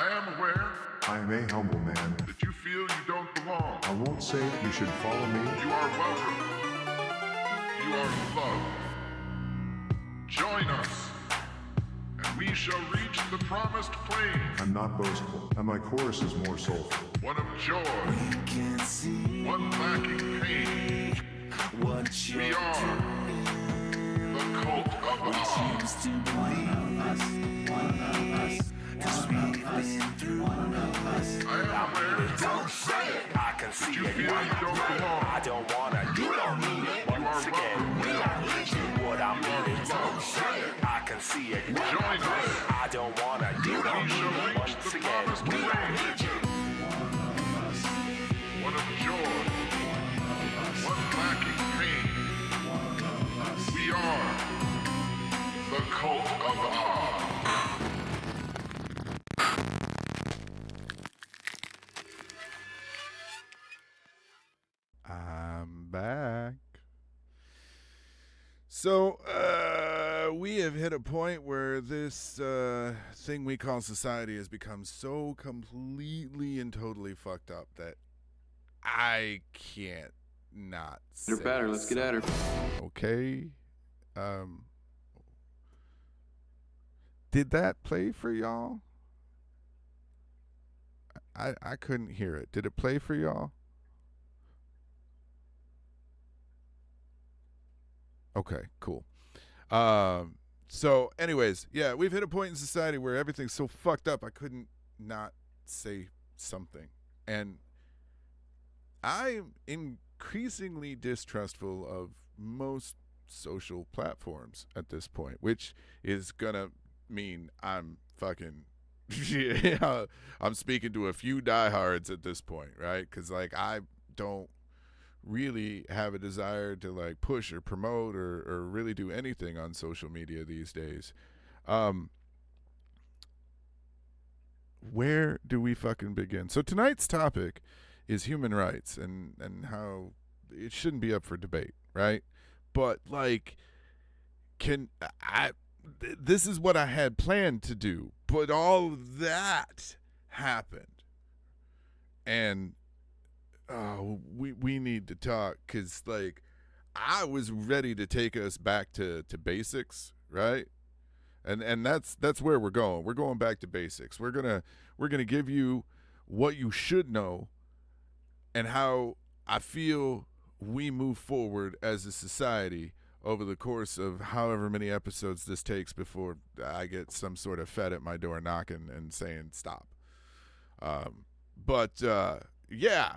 I am aware I am a humble man. that you feel you don't belong. I won't say you should follow me. You are welcome. You are loved. Join us, and we shall reach the promised plain. I'm not boastful, and my chorus is more soulful. One of joy, one lacking pain. We are the cult of the I am aware Don't say it. I can see you it. feel you don't belong. I don't wanna. You don't need it. Once again, we don't need you. What I mean is, don't say it. I can see it. Join us. I don't wanna. You don't We shall need it. reach Once the again, promised we don't plain. need you. One of joy, one lacking pain. We are the cult of Ah. I'm back. So, we have hit a point where this thing we call society has become so completely and totally fucked up that I can't not Get her say better. Let's get at her. okay. Did that play for y'all? I couldn't hear it. Did it play for y'all? Okay, cool. So anyways, yeah, we've hit a point in society where everything's so fucked up I couldn't not say something. And I'm increasingly distrustful of most social platforms at this point, which is gonna mean I'm fucking yeah, I'm speaking to a few diehards at this point, right? Because like I don't really have a desire to like push or promote or really do anything on social media these days. Where do we fucking begin? So tonight's topic is human rights and how it shouldn't be up for debate, right? But like, this is what I had planned to do, but all of that happened, and we need to talk, because like I was ready to take us back to basics, right? And that's where we're going. We're going back to basics. We're gonna give you what you should know and how I feel we move forward as a society over the course of however many episodes this takes before I get some sort of Fed at my door knocking and saying stop. But yeah.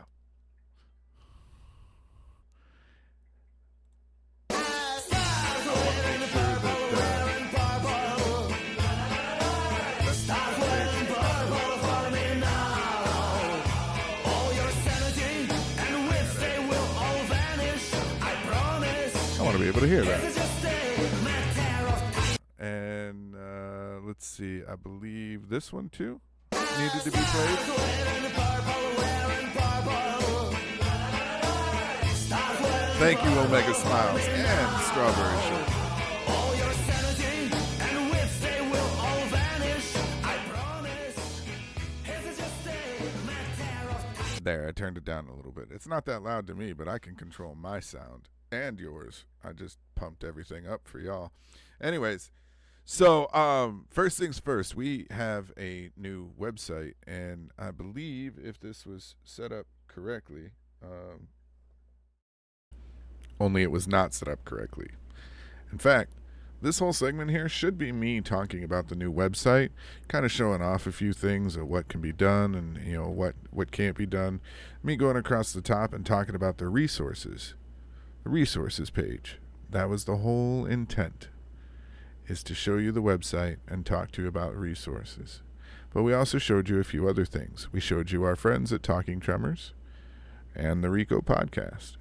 I want to be able to hear that. And let's see, I believe this one too needed to be played. Thank you, Omega Smiles and Strawberry Shirt. There, I turned it down a little bit. It's not that loud to me, but I can control my sound and yours. I just pumped everything up for y'all. Anyways, so first things first, we have a new website, and I believe if this was set up correctly, only it was not set up correctly. In fact, this whole segment here should be me talking about the new website, kind of showing off a few things of what can be done and what can't be done. Me going across the top and talking about the resources page. That was the whole intent, is to show you the website and talk to you about resources. But we also showed you a few other things. We showed you our friends at Talking Tremors and the Rico Podcast.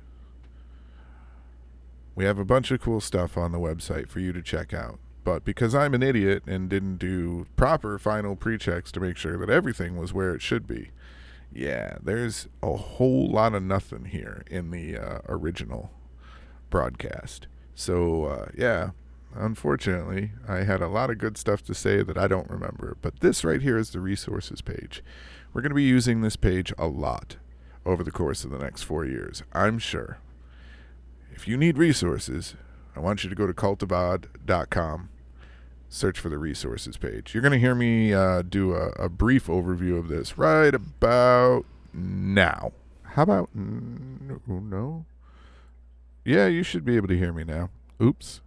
We have a bunch of cool stuff on the website for you to check out. But because I'm an idiot and didn't do proper final pre-checks to make sure that everything was where it should be, yeah, there's a whole lot of nothing here in the original broadcast. So, yeah, unfortunately, I had a lot of good stuff to say that I don't remember. But this right here is the resources page. We're going to be using this page a lot over the course of the next 4 years, I'm sure. If you need resources, I want you to go to cultivod.com, search for the resources page. You're going to hear me do a brief overview of this right about now. How about no? Yeah, you should be able to hear me now. Oops.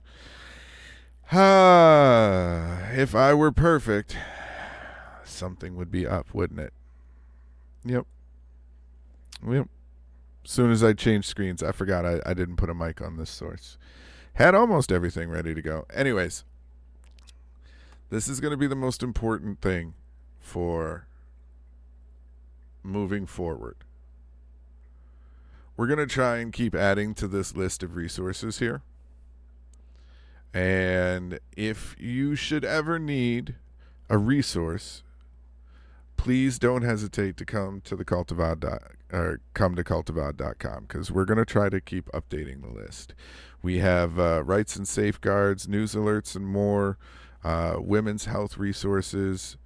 If I were perfect, something would be up, wouldn't it? Yep. As soon as I changed screens, I forgot I didn't put a mic on this source. Had almost everything ready to go. Anyways, this is going to be the most important thing for moving forward. We're going to try and keep adding to this list of resources here. And if you should ever need a resource, please don't hesitate to come to the come to cultivod.com, because we're going to try to keep updating the list. We have rights and safeguards, news alerts and more, women's health resources,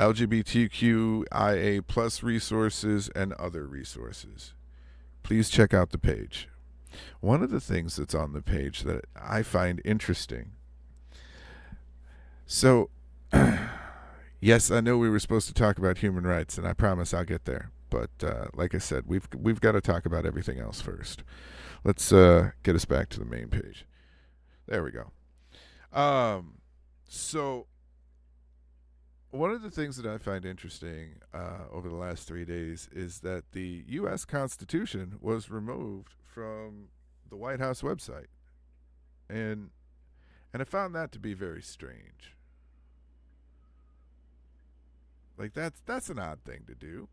LGBTQIA plus resources, and other resources. Please check out the page. One of the things that's on the page that I find interesting. So, yes, I know we were supposed to talk about human rights, and I promise I'll get there. But like I said, we've got to talk about everything else first. Let's get us back to the main page. There we go. So one of the things that I find interesting over the last 3 days is that the U.S. Constitution was removed from the White House website, and I found that to be very strange. Like that's an odd thing to do.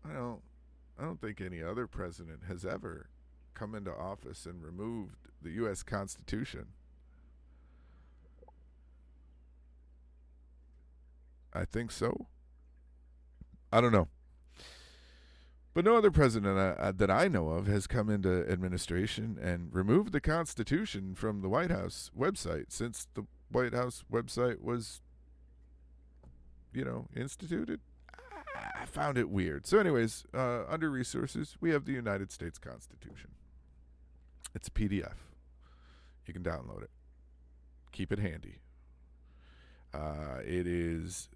I don't think any other president has ever come into office and removed the U.S. Constitution. I think so. I don't know. But no other president that I know of has come into administration and removed the Constitution from the White House website since the White House website was, instituted. I found it weird. So anyways, under resources, we have the United States Constitution. It's a PDF. You can download it. Keep it handy. It is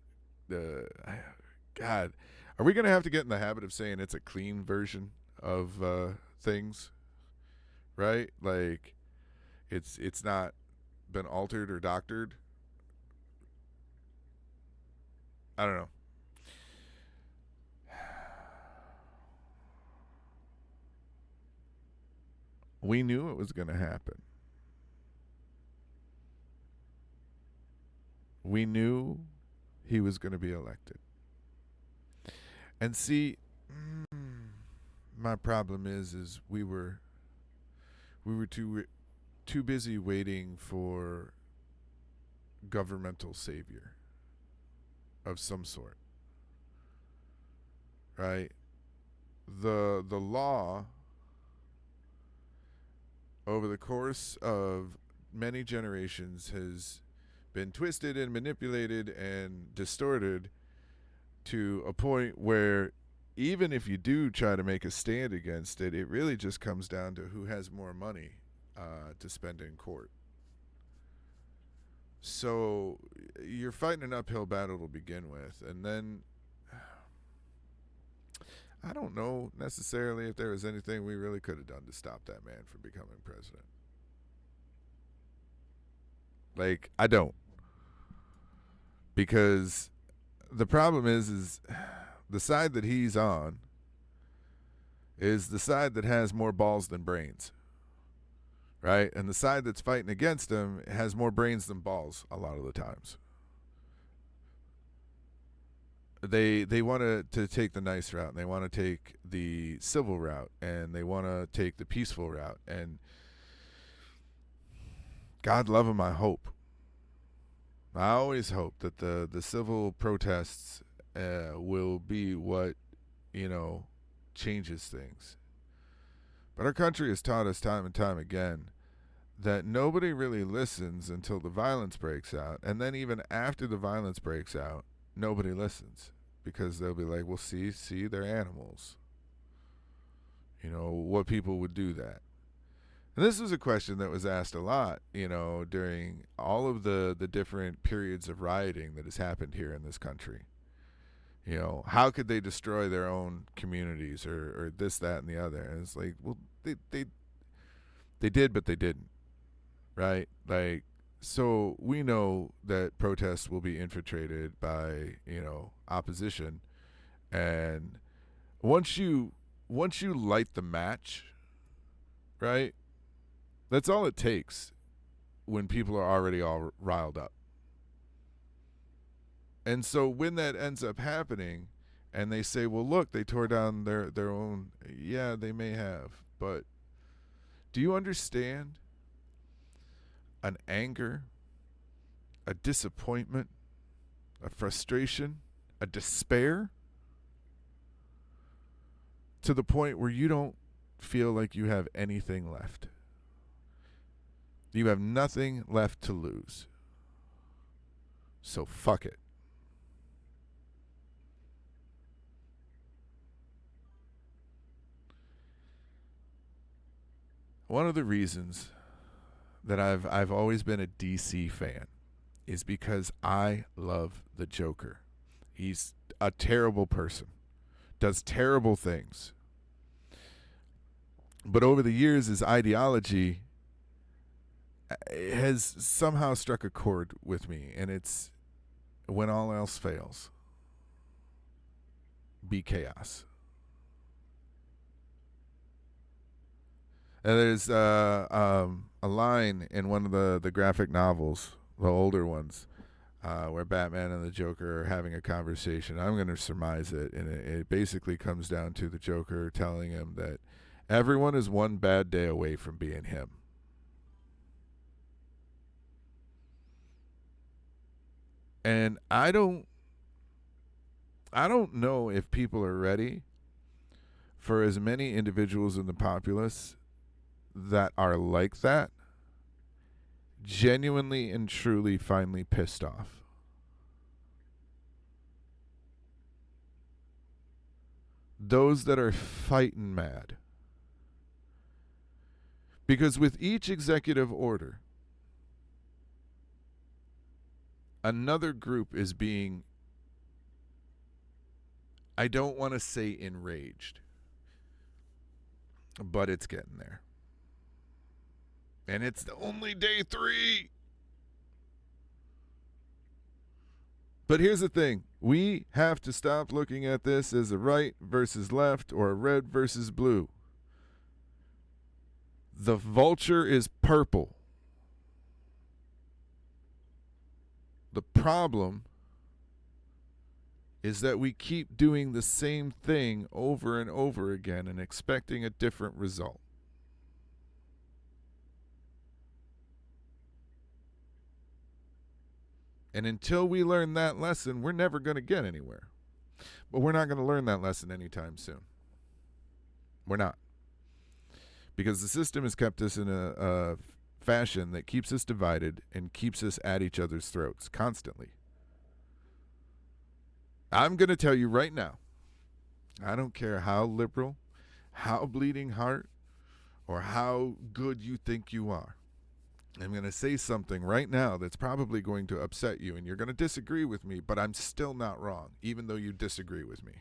God, are we going to have to get in the habit of saying it's a clean version of things? Right? Like it's not been altered or doctored. I don't know. We knew it was going to happen. We knew he was going to be elected. And see, my problem is we were too busy waiting for governmental savior of some sort. Right? The law over the course of many generations has been twisted and manipulated and distorted to a point where even if you do try to make a stand against it, it really just comes down to who has more money to spend in court. So you're fighting an uphill battle to begin with, and then I don't know necessarily if there was anything we really could have done to stop that man from becoming president. Like, I don't. Because the problem is the side that he's on is the side that has more balls than brains. Right? And the side that's fighting against him has more brains than balls a lot of the times. They want to take the nice route, and they want to take the civil route, and they want to take the peaceful route. And God love him, I hope. I always hope that the civil protests will be what, changes things. But our country has taught us time and time again that nobody really listens until the violence breaks out. And then even after the violence breaks out, nobody listens because they'll be like, well, see, they're animals. You know, what people would do that. And this was a question that was asked a lot, you know, during all of the different periods of rioting that has happened here in this country. You know, how could they destroy their own communities or this, that, and the other? And it's like, well, they did, but they didn't, right? Like, so we know that protests will be infiltrated by, you know, opposition. And once you light the match, right? That's all it takes when people are already all riled up. And so when that ends up happening and they say, well, look, they tore down their own, yeah, they may have. But do you understand an anger, a disappointment, a frustration, a despair to the point where you don't feel like you have anything left? You have nothing left to lose. So fuck it. One of the reasons that I've always been a DC fan is because I love the Joker. He's a terrible person, does terrible things. But over the years, his ideology has somehow struck a chord with me, and it's when all else fails, be chaos. And there's a line in one of the graphic novels, the older ones, where Batman and the Joker are having a conversation. I'm going to surmise it, and it basically comes down to the Joker telling him that everyone is one bad day away from being him. And I don't know if people are ready for as many individuals in the populace that are like that, genuinely and truly finally pissed off. Those that are fighting mad. Because with each executive order, another group is being, I don't want to say enraged, but it's getting there. And it's only day 3. But here's the thing. We have to stop looking at this as a right versus left or a red versus blue. The vulture is purple. The problem is that we keep doing the same thing over and over again and expecting a different result. And until we learn that lesson, we're never going to get anywhere. But we're not going to learn that lesson anytime soon. We're not. Because the system has kept us in a fashion that keeps us divided and keeps us at each other's throats constantly. I'm going to tell you right now, I don't care how liberal, how bleeding heart, or how good you think you are. I'm going to say something right now that's probably going to upset you, and you're going to disagree with me, but I'm still not wrong, even though you disagree with me.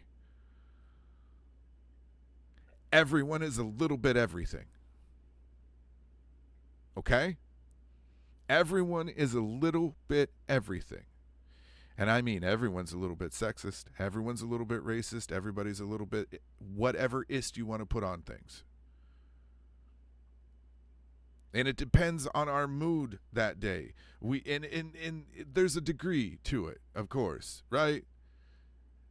Everyone is a little bit everything. Okay? Everyone is a little bit everything. And I mean, everyone's a little bit sexist. Everyone's a little bit racist. Everybody's a little bit whatever ist you want to put on things. And it depends on our mood that day. And there's a degree to it, of course, right?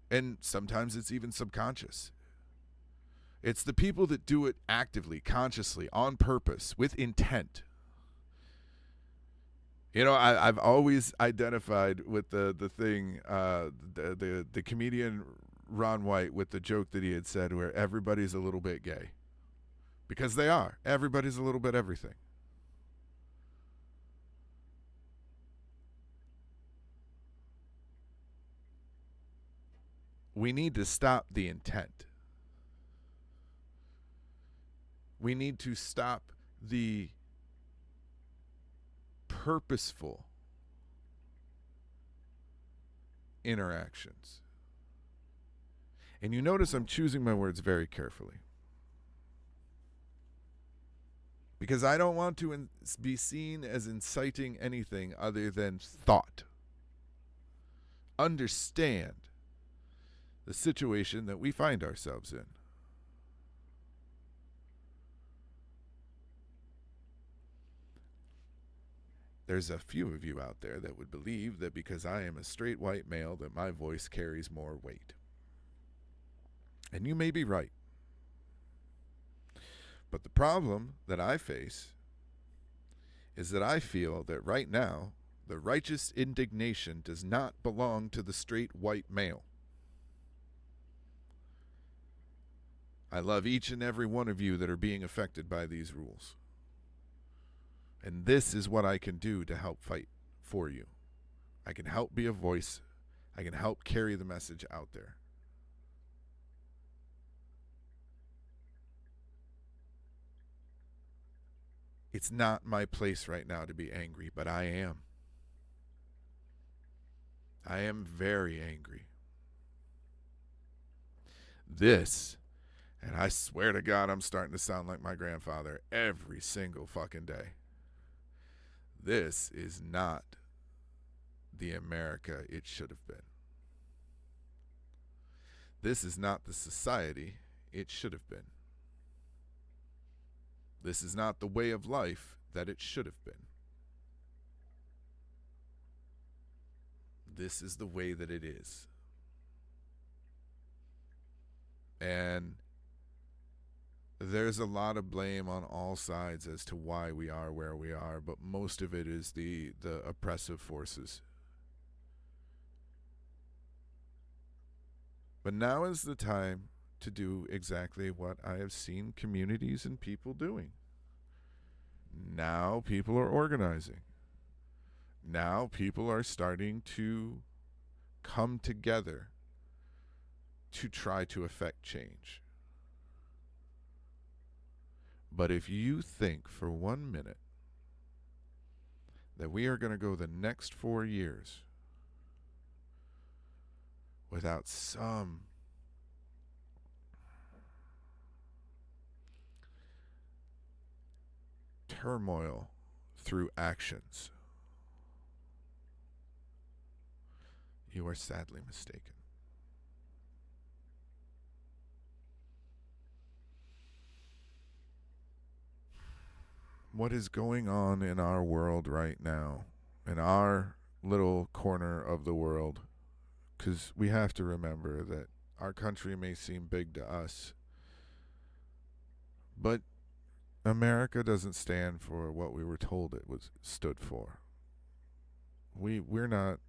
And sometimes it's even subconscious. It's the people that do it actively, consciously, on purpose, with intent. You know, I've always identified with the thing, the comedian Ron White with the joke that he had said where everybody's a little bit gay. Because they are. Everybody's a little bit everything. we need to stop the intent. We need to stop the purposeful interactions. And you notice I'm choosing my words very carefully. Because I don't want to be seen as inciting anything other than thought. Understand the situation that we find ourselves in. There's a few of you out there that would believe that because I am a straight white male that my voice carries more weight. And you may be right. But the problem that I face is that I feel that right now, the righteous indignation does not belong to the straight white male. I love each and every one of you that are being affected by these rules. And this is what I can do to help fight for you. I can help be a voice. I can help carry the message out there. It's not my place right now to be angry, but I am. I am very angry. This, and I swear to God, I'm starting to sound like my grandfather every single fucking day. This is not the America it should have been. This is not the society it should have been. This is not the way of life that it should have been. This is the way that it is. And there's a lot of blame on all sides as to why we are where we are, but most of it is the oppressive forces. But now is the time to do exactly what I have seen communities and people doing. Now people are organizing. Now people are starting to come together to try to affect change. But if you think for 1 minute that we are going to go the next 4 years without some turmoil through actions, you are sadly mistaken. What is going on in our world right now, in our little corner of the world, because we have to remember that our country may seem big to us, but America doesn't stand for what we were told it was stood for. We're not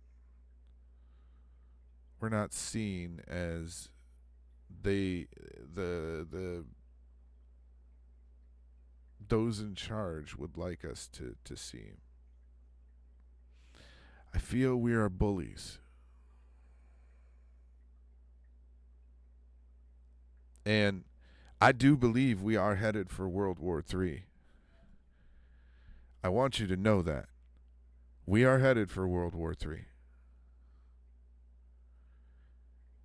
seen as the those in charge would like us to seem. I feel we are bullies. And I do believe we are headed for World War III. I want you to know that. We are headed for World War III.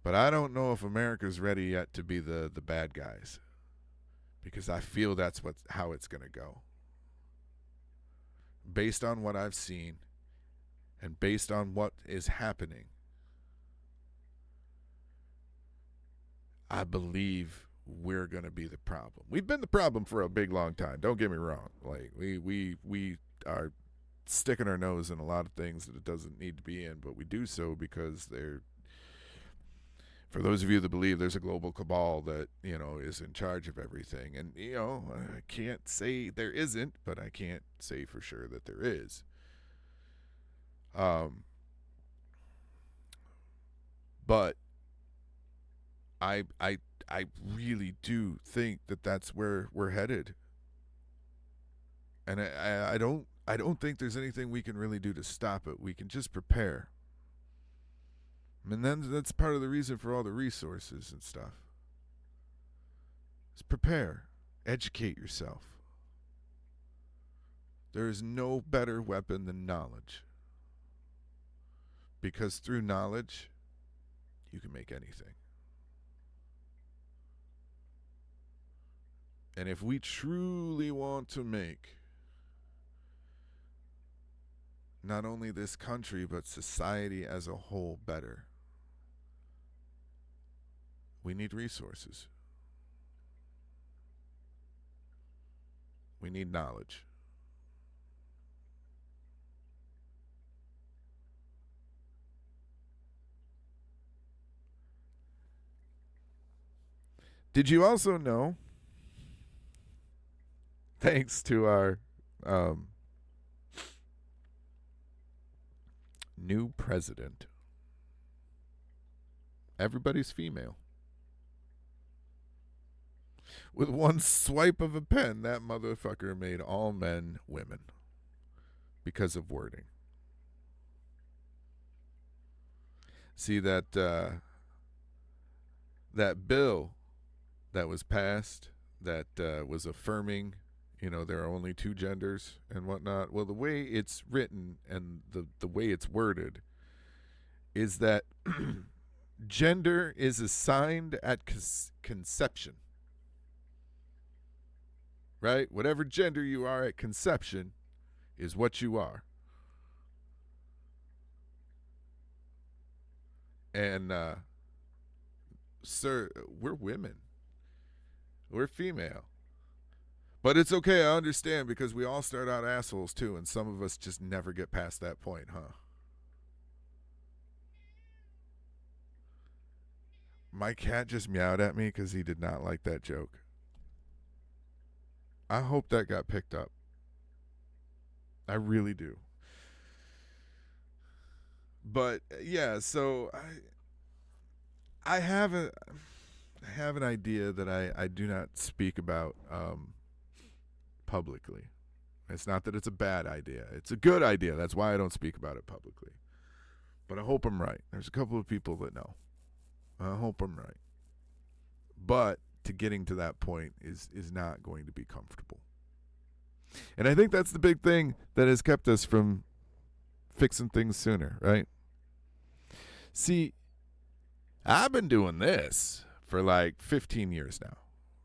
But I don't know if America's ready yet to be the bad guys. Because I feel that's how it's going to go. Based on what I've seen and based on what is happening, I believe we're going to be the problem. We've been the problem for a big long time. Don't get me wrong. Like we are sticking our nose in a lot of things that it doesn't need to be in, but we do so because for those of you that believe there's a global cabal that, is in charge of everything. And, I can't say there isn't, but I can't say for sure that there is. But I really do think that that's where we're headed. And I don't think there's anything we can really do to stop it. We can just prepare. And then that's part of the reason for all the resources and stuff. Is prepare, educate yourself. There is no better weapon than knowledge. Because through knowledge, you can make anything. And if we truly want to make not only this country, but society as a whole better, we need resources. We need knowledge. Did you also know, thanks to our new president, everybody's female? With one swipe of a pen, that motherfucker made all men women because of wording. See that that bill that was passed that was affirming, there are only two genders and whatnot. Well, the way it's written and the way it's worded is that gender is assigned at conception. Right? Whatever gender you are at conception is what you are. And, sir, we're women. We're female. But it's okay, I understand, because we all start out assholes too, and some of us just never get past that point, huh? My cat just meowed at me because he did not like that joke. I hope that got picked up. I really do. But yeah, so I have an idea that I do not speak about publicly. It's not that it's a bad idea. It's a good idea. That's why I don't speak about it publicly. But I hope I'm right. There's a couple of people that know. I hope I'm right. But to getting to that point is not going to be comfortable. And I think that's the big thing that has kept us from fixing things sooner, right? See, I've been doing this for like 15 years now,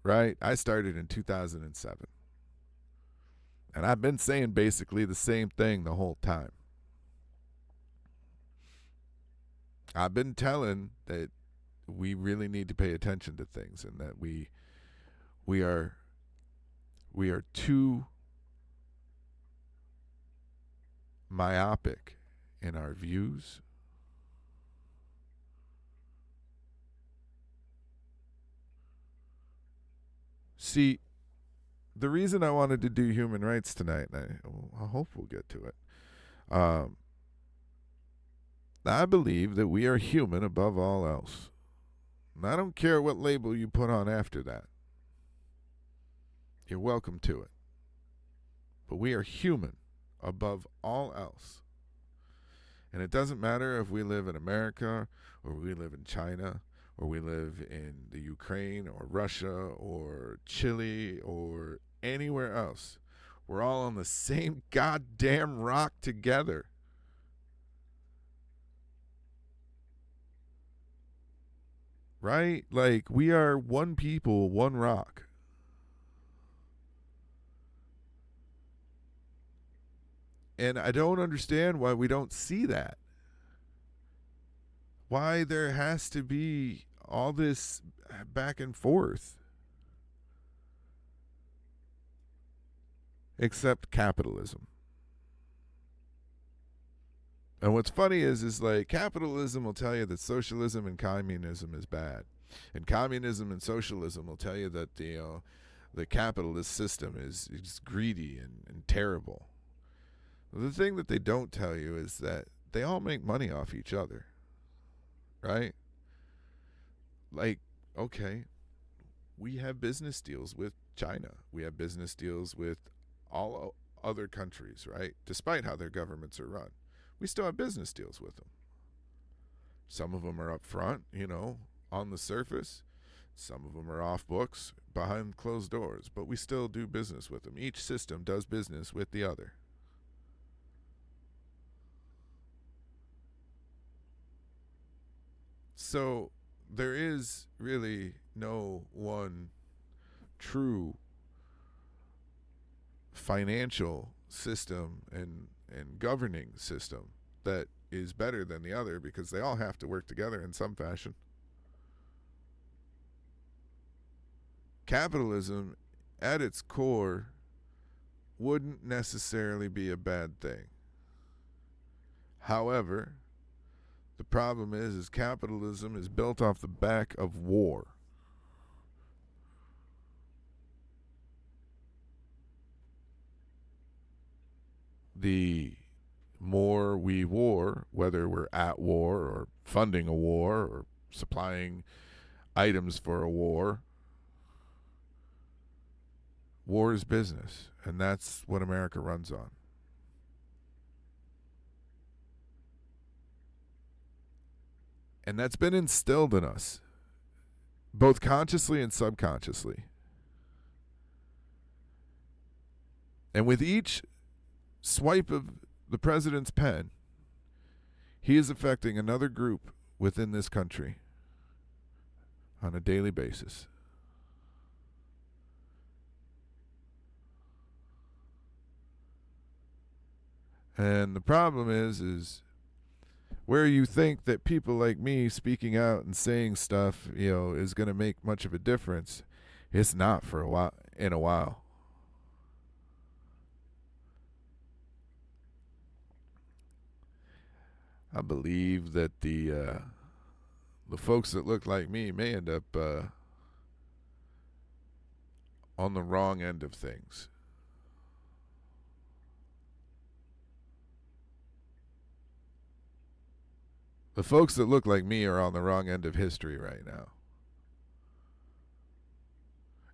right? I started in 2007. And I've been saying basically the same thing the whole time. I've been telling that we really need to pay attention to things, and that we are too myopic in our views. See, the reason I wanted to do human rights tonight, and I hope we'll get to it, I believe that we are human above all else. And I don't care what label you put on after that. You're welcome to it. But we are human above all else. And it doesn't matter if we live in America, or we live in China, or we live in the Ukraine, or Russia, or Chile, or anywhere else. We're all on the same goddamn rock together. Right? Like, we are one people, one rock. And I don't understand why we don't see that. Why there has to be all this back and forth. Except capitalism. And what's funny is like capitalism will tell you that socialism and communism is bad. And communism and socialism will tell you that the capitalist system is greedy and terrible. The thing that they don't tell you is that they all make money off each other. Right? Like, okay, we have business deals with China. We have business deals with all other countries, right? Despite how their governments are run. We still have business deals with them. Some of them are up front, on the surface. Some of them are off books, behind closed doors, but we still do business with them. Each system does business with the other. So there is really no one true financial system and governing system that is better than the other, because they all have to work together in some fashion. Capitalism at its core wouldn't necessarily be a bad thing. However, the problem is capitalism is built off the back of war. The more we war, whether we're at war or funding a war or supplying items for a war, war is business, and that's what America runs on. And that's been instilled in us, both consciously and subconsciously. And with each swipe of the president's pen, he is affecting another group within this country on a daily basis. And the problem is where you think that people like me speaking out and saying stuff, is going to make much of a difference, it's not for a while. I believe that the folks that look like me may end up on the wrong end of things. The folks that look like me are on the wrong end of history right now.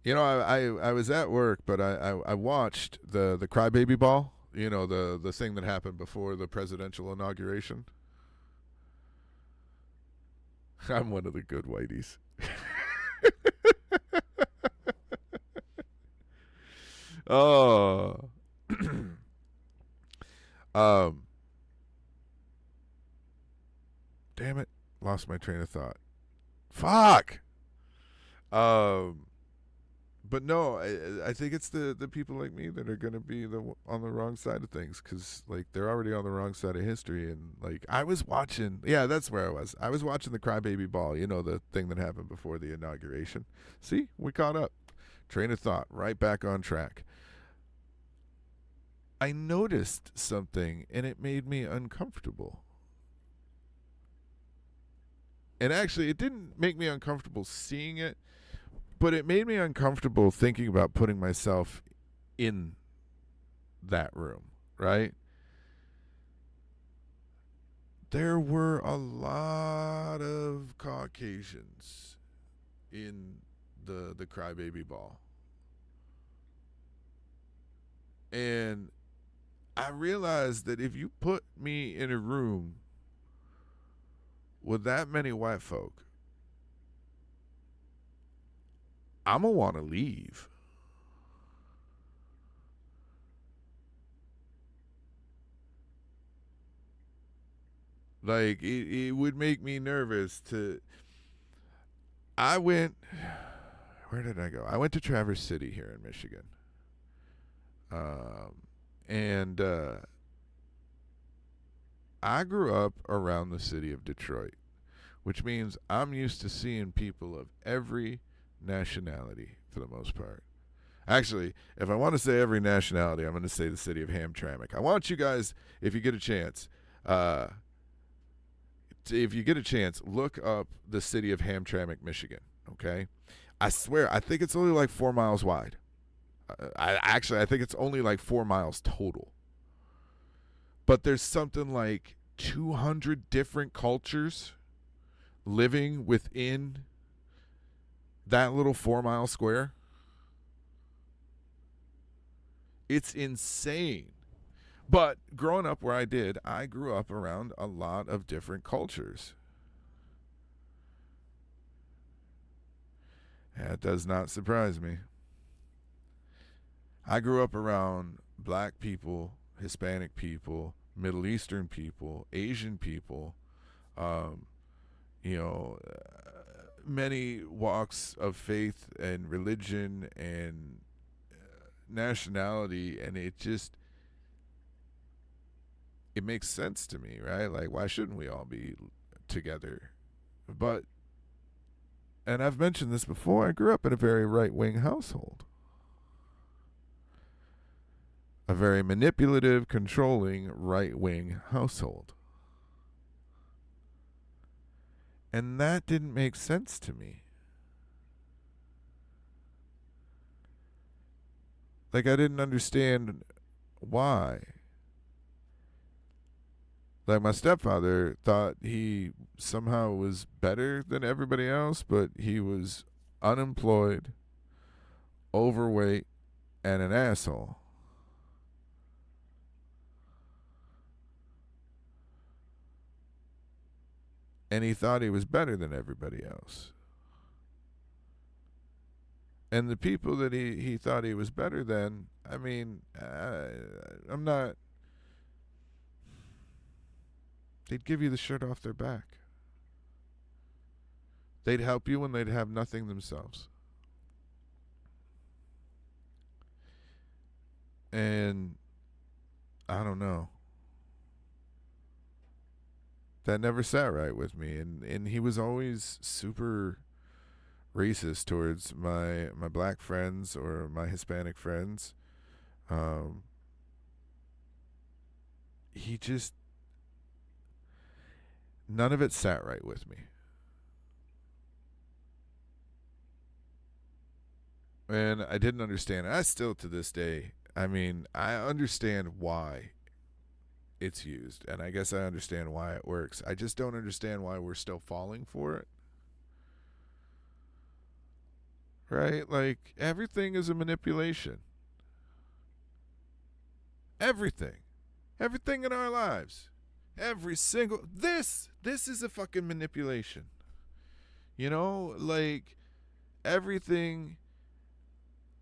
I was at work, but I watched the crybaby ball, the thing that happened before the presidential inauguration. I'm one of the good whiteys. Oh. Damn it. Lost my train of thought. Fuck. But no, I think it's the people like me that are going to be on the wrong side of things, because they're already on the wrong side of history. And I was watching, that's where I was. I was watching the crybaby ball, the thing that happened before the inauguration. See, we caught up. Train of thought, right back on track. I noticed something, and it made me uncomfortable. And actually, it didn't make me uncomfortable seeing it, but it made me uncomfortable thinking about putting myself in that room, right? There were a lot of Caucasians in the crybaby ball. And I realized that if you put me in a room with that many white folk, I'm going to want to leave. It would make me nervous to... where did I go? I went to Traverse City here in Michigan. And I grew up around the city of Detroit, which means I'm used to seeing people of every nationality for the most part. Actually, if I want to say every nationality, I'm going to say the city of Hamtramck. I want you guys, if you get a chance, look up the city of Hamtramck, Michigan. Okay, I swear, I think it's only 4 miles wide. I think it's only 4 miles total. But there's something like 200 different cultures living within that little 4 mile square. It's insane. But growing up where I did, I grew up around a lot of different cultures. That does not surprise me. I grew up around black people, Hispanic people, Middle Eastern people, Asian people, you know, many walks of faith and religion and nationality, and it makes sense to me, right? Like, why shouldn't we all be together? But, and I've mentioned this before, I grew up in a very right-wing household. A very manipulative, controlling, right-wing household. And that didn't make sense to me. Like, I didn't understand why. Like, my stepfather thought he somehow was better than everybody else, but he was unemployed, overweight, and an asshole. And he thought he was better than everybody else. And the people that he thought he was better than, I mean, I'm not... They'd give you the shirt off their back. They'd help you when they'd have nothing themselves. And I don't know. That never sat right with me. And he was always super racist towards my black friends or my Hispanic friends. He just... None of it sat right with me. And I didn't understand. I still, to this day, I mean, I understand why it's used, and I guess I understand why it works. I just don't understand why we're still falling for it. Right? Like, everything is a manipulation. Everything. Everything in our lives. Every single... This is a fucking manipulation. You know? Like, everything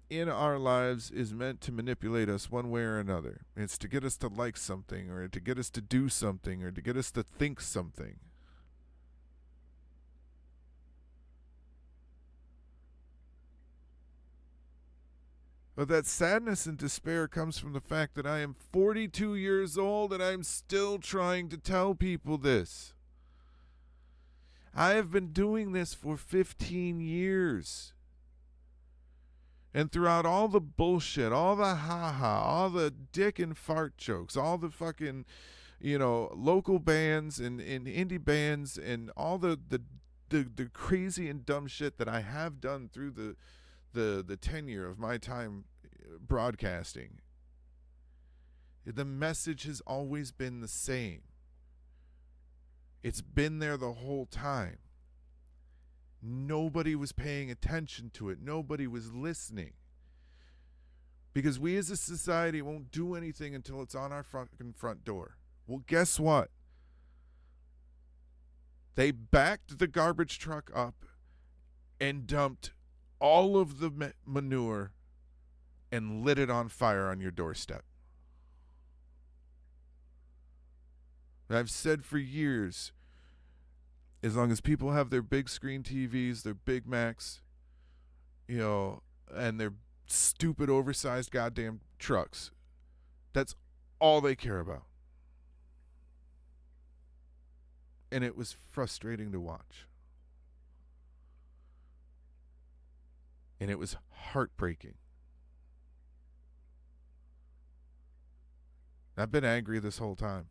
in our lives is meant to manipulate us one way or another. It's to get us to like something, or to get us to do something, or to get us to think something. But that sadness and despair comes from the fact that I am 42 years old and I'm still trying to tell people this. I have been doing this for 15 years. And throughout all the bullshit, all the ha-ha, all the dick and fart jokes, all the fucking, you know, local bands and indie bands and all the crazy and dumb shit that I have done through the tenure of my time broadcasting, the message has always been the same. It's been there the whole time. Nobody was paying attention to it. Nobody was listening. Because we as a society won't do anything until it's on our fucking front door. Well, guess what? They backed the garbage truck up and dumped all of the manure and lit it on fire on your doorstep. I've said for years, as long as people have their big screen TVs, their Big Macs, you know, and their stupid oversized goddamn trucks, that's all they care about. And it was frustrating to watch. And it was heartbreaking. I've been angry this whole time.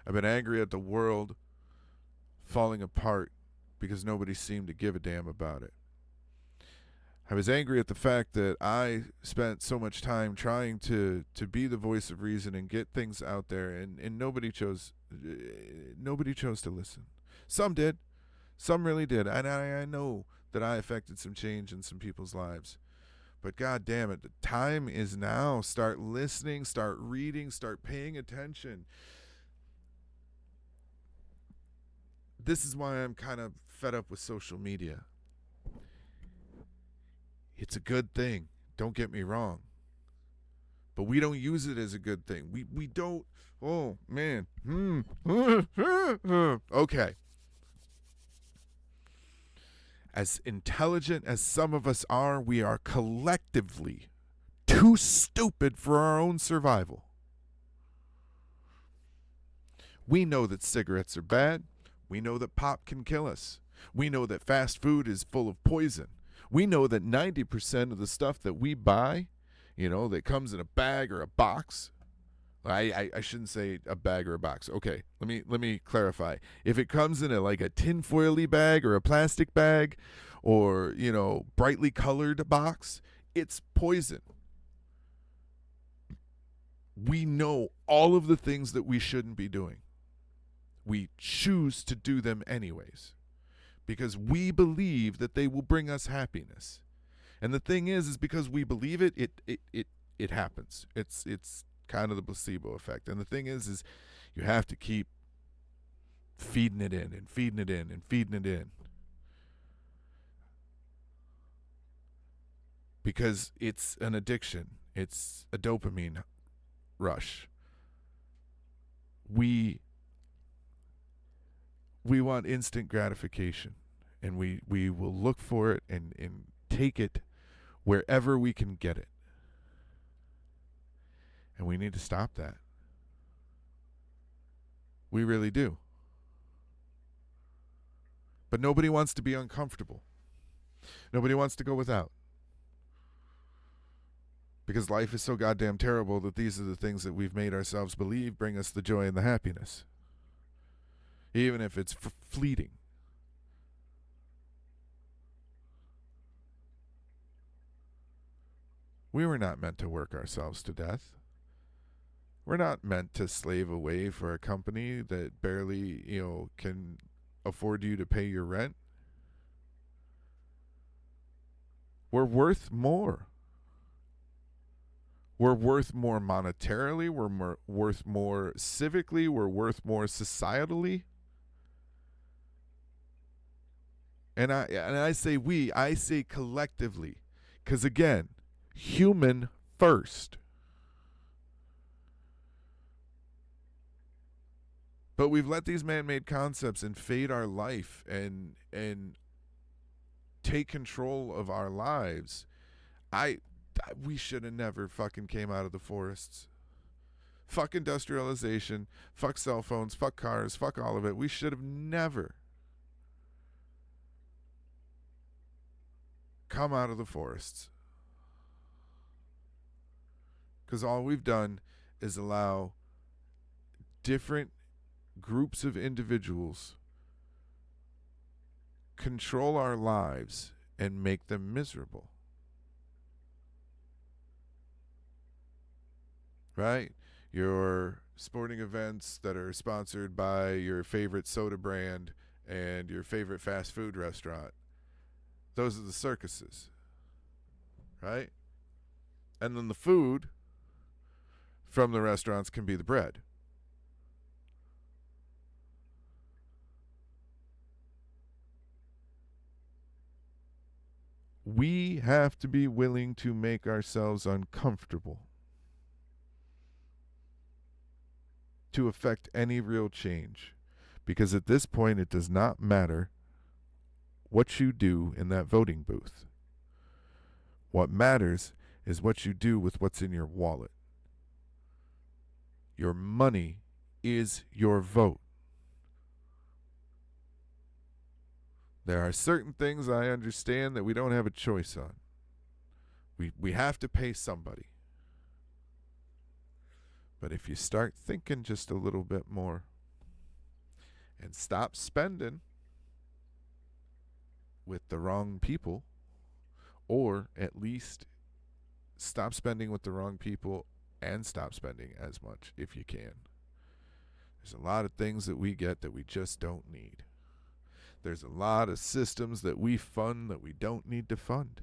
I've been angry at the world falling apart because nobody seemed to give a damn about it. I was angry at the fact that I spent so much time trying to be the voice of reason and get things out there, and nobody chose to listen. Some did. Some really did. And I know that I affected some change in some people's lives. But God damn it, the time is now. Start listening, start reading, start paying attention. This is why I'm kind of fed up with social media. It's a good thing. Don't get me wrong. But we don't use it as a good thing. We don't. Oh, man. Okay. As intelligent as some of us are, we are collectively too stupid for our own survival. We know that cigarettes are bad. We know that pop can kill us. We know that fast food is full of poison. We know that 90% of the stuff that we buy, that comes in a bag or a box. I shouldn't say a bag or a box. Okay, let me clarify. If it comes in a tinfoily bag or a plastic bag or, brightly colored box, it's poison. We know all of the things that we shouldn't be doing. We choose to do them anyways because we believe that they will bring us happiness. And the thing is because we believe it happens. It's kind of the placebo effect. And the thing is you have to keep feeding it in and feeding it in and feeding it in. Because it's an addiction. It's a dopamine rush. We want instant gratification, and we will look for it and take it wherever we can get it. And we need to stop that. We really do. But nobody wants to be uncomfortable. Nobody wants to go without. Because life is so goddamn terrible that these are the things that we've made ourselves believe bring us the joy and the happiness. Even if it's fleeting. We were not meant to work ourselves to death. We're not meant to slave away for a company that barely, can afford you to pay your rent. We're worth more. We're worth more monetarily. We're worth more civically. We're worth more societally. And I say we, I say collectively. Because again, human first. But we've let these man-made concepts invade our life and take control of our lives. We should have never fucking came out of the forests. Fuck industrialization, fuck cell phones, fuck cars, fuck all of it. We should have never come out of the forests. Because all we've done is allow different groups of individuals control our lives and make them miserable. Right? Your sporting events that are sponsored by your favorite soda brand and your favorite fast food restaurant. Those are the circuses. Right? And then the food from the restaurants can be the bread. We have to be willing to make ourselves uncomfortable to affect any real change. Because at this point, it does not matter what you do in that voting booth. What matters is what you do with what's in your wallet. Your money is your vote. There are certain things I understand that we don't have a choice on. We have to pay somebody. But if you start thinking just a little bit more and stop spending with the wrong people, or at least stop spending with the wrong people and stop spending as much if you can. There's a lot of things that we get that we just don't need. There's a lot of systems that we fund that we don't need to fund.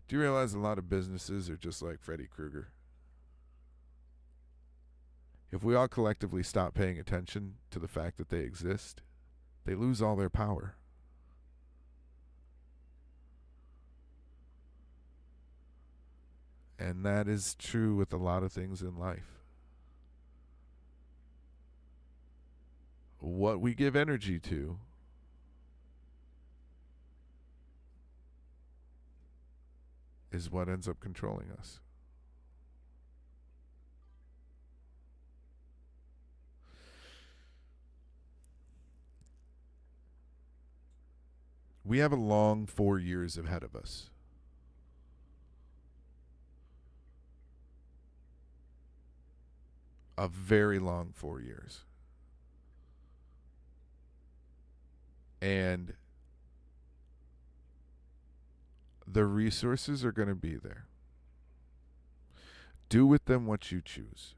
Do you realize a lot of businesses are just like Freddy Krueger? If we all collectively stop paying attention to the fact that they exist, they lose all their power. And that is true with a lot of things in life. What we give energy to is what ends up controlling us. We have a long 4 years ahead of us. A very long 4 years. And the resources are going to be there. Do with them what you choose.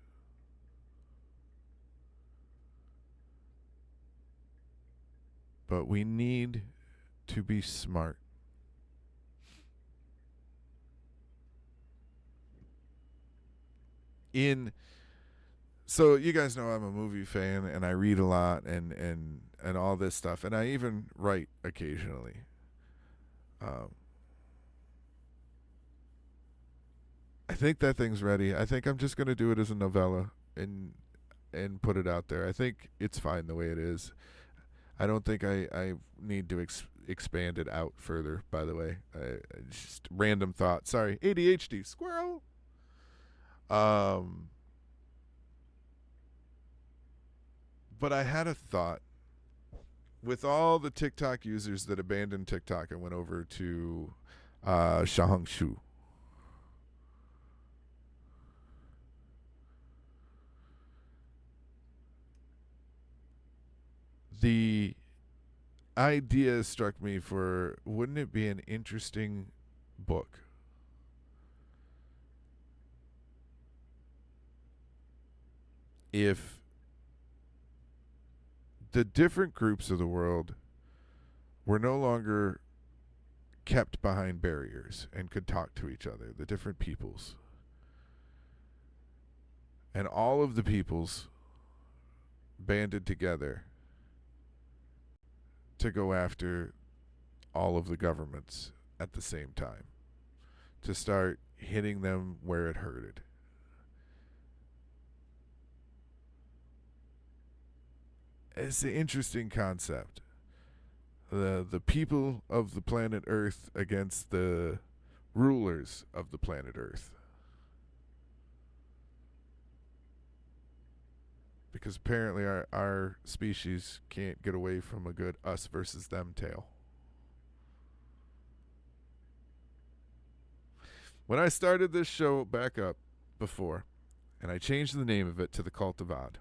But we need to be smart. So you guys know I'm a movie fan and I read a lot and all this stuff, and I even write occasionally. I think that thing's ready. I think I'm just going to do it as a novella and put it out there. I think it's fine the way it is. I don't think I need to expand it out further, by the way. Just random thought. Sorry, ADHD, squirrel. But I had a thought. With all the TikTok users that abandoned TikTok and went over to Xiaohongshu, the idea struck me for, wouldn't it be an interesting book if the different groups of the world were no longer kept behind barriers and could talk to each other, the different peoples. And all of the peoples banded together to go after all of the governments at the same time, to start hitting them where it hurted. It's an interesting concept. The people of the planet Earth against the rulers of the planet Earth. Because apparently our species can't get away from a good us versus them tale. When I started this show back up before, and I changed the name of it to The Cult of Odd,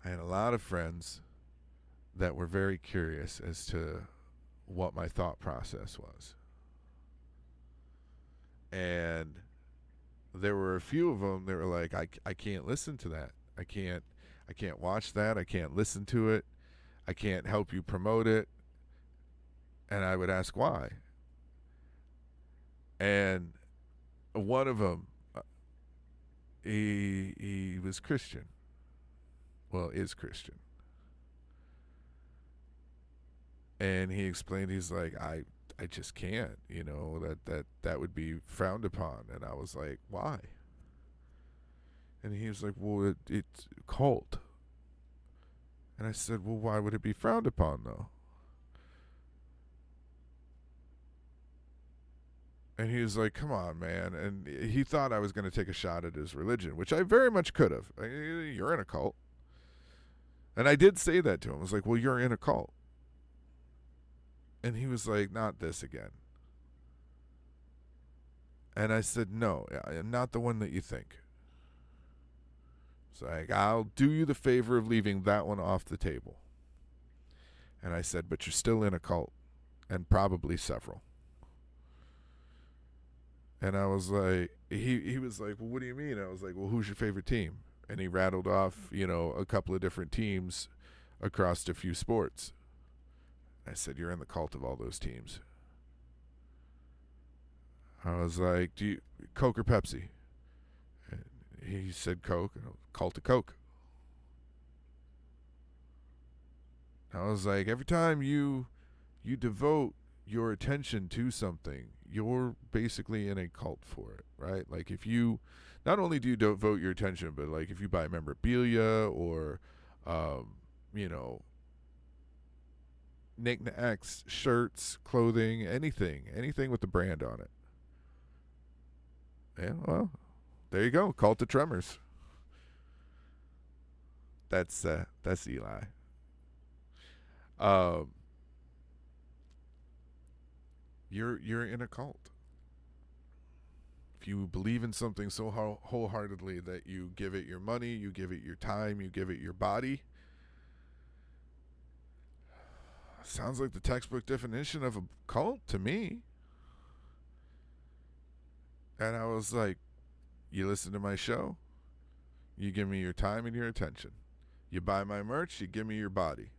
I had a lot of friends that were very curious as to what my thought process was. And there were a few of them that were like, I can't listen to that. I can't watch that. I can't listen to it. I can't help you promote it. And I would ask why. And one of them, he was Christian. Well, is Christian. And he explained, he's like, I just can't, that would be frowned upon. And I was like, why? And he was like, well, it's cult. And I said, well, why would it be frowned upon, though? And he was like, come on, man. And he thought I was going to take a shot at his religion, which I very much could have. You're in a cult. And I did say that to him. I was like, well, you're in a cult. And he was like, not this again. And I said, no, not the one that you think. It's like, I'll do you the favor of leaving that one off the table. And I said, but you're still in a cult, and probably several. And I was like, he was like, well, what do you mean? I was like, well, who's your favorite team? And he rattled off, a couple of different teams across a few sports. I said, you're in the cult of all those teams. I was like, do you Coke or Pepsi? And he said Coke. Cult of Coke. I was like, every time you devote your attention to something, you're basically in a cult for it, right? Like if you, not only do you devote your attention, but like if you buy memorabilia or, you know, knickknacks, shirts, clothing, anything with the brand on it. Yeah, well, there you go. Cult of Tremors. That's Eli. You're in a cult. If you believe in something so wholeheartedly that you give it your money, you give it your time, you give it your body. Sounds like the textbook definition of a cult to me. And I was like, you listen to my show, you give me your time and your attention. You buy my merch, you give me your body.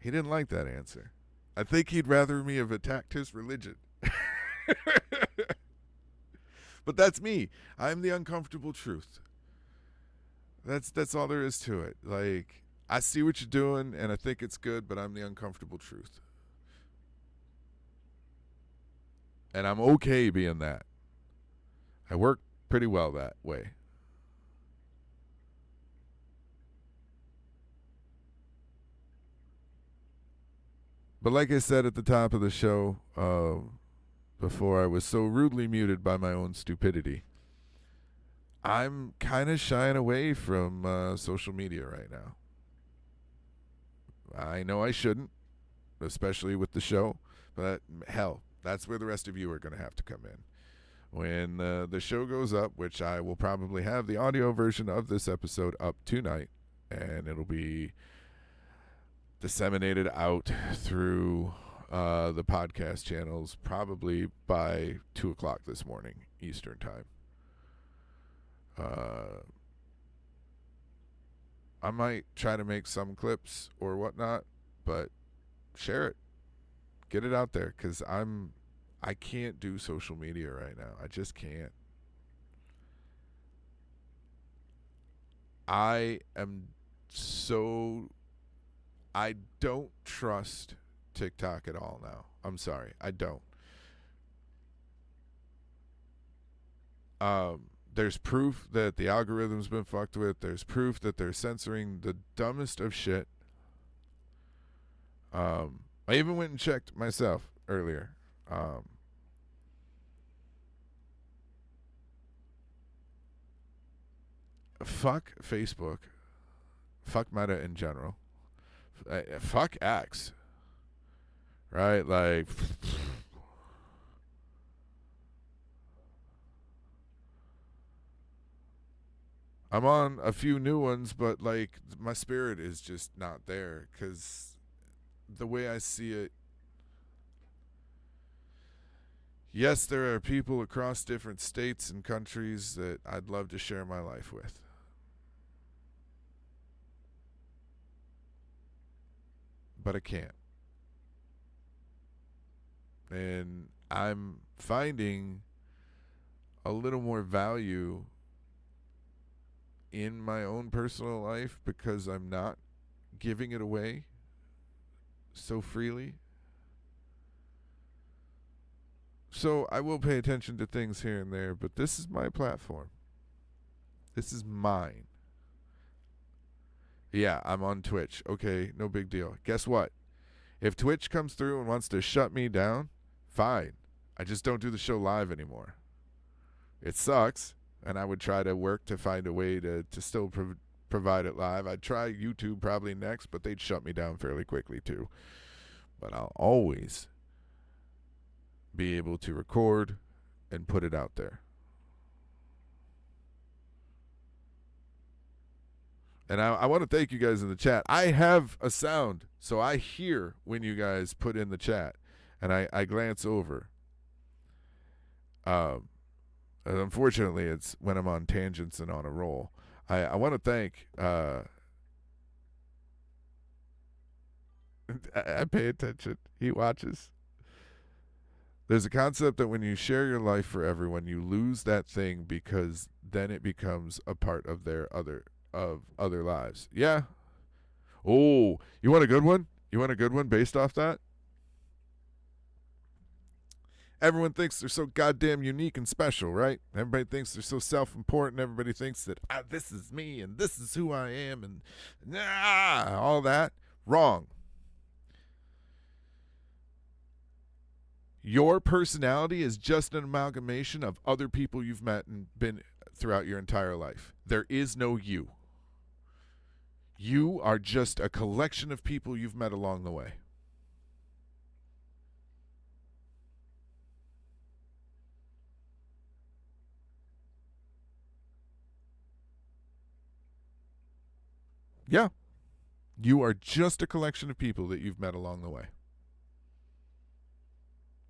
He didn't like that answer. I think he'd rather me have attacked his religion. But that's me. I'm the uncomfortable truth. That's all there is to it. Like, I see what you're doing and I think it's good, but I'm the uncomfortable truth. And I'm okay being that. I work pretty well that way. But like I said at the top of the show, before I was so rudely muted by my own stupidity, I'm kind of shying away from social media right now. I know I shouldn't, especially with the show, but hell, that's where the rest of you are going to have to come in. When the show goes up, which I will probably have the audio version of this episode up tonight, and it'll be disseminated out through the podcast channels probably by 2 o'clock this morning, Eastern time. I might try to make some clips or whatnot, but share it. Get it out there, because I can't do social media right now. I just can't. I don't trust TikTok at all now. I'm sorry. I don't. There's proof that the algorithm's been fucked with. There's proof that they're censoring the dumbest of shit. I even went and checked myself earlier. Fuck Facebook. Fuck Meta in general. Fuck X. Right? Like, I'm on a few new ones, but like my spirit is just not there, because the way I see it, yes, there are people across different states and countries that I'd love to share my life with. But I can't. And I'm finding a little more value in my own personal life because I'm not giving it away so freely. So I will pay attention to things here and there, but this is my platform. This is mine. Yeah, I'm on Twitch. Okay, no big deal. Guess what? If Twitch comes through and wants to shut me down, fine. I just don't do the show live anymore. It sucks, and I would try to work to find a way to still provide it live. I'd try YouTube probably next, but they'd shut me down fairly quickly too. But I'll always be able to record and put it out there. And I want to thank you guys in the chat. I have a sound, so I hear when you guys put in the chat, and I glance over. Unfortunately, it's when I'm on tangents and on a roll. I want to thank. I pay attention. He watches. There's a concept that when you share your life for everyone, you lose that thing because then it becomes a part of their other lives. Yeah. Oh, you want a good one? You want a good one based off that? Everyone thinks they're so goddamn unique and special, right? Everybody thinks they're so self-important. Everybody thinks that this is me and this is who I am and all that. Wrong. Your personality is just an amalgamation of other people you've met and been throughout your entire life. There is no you. You are just a collection of people you've met along the way. Yeah. You are just a collection of people that you've met along the way.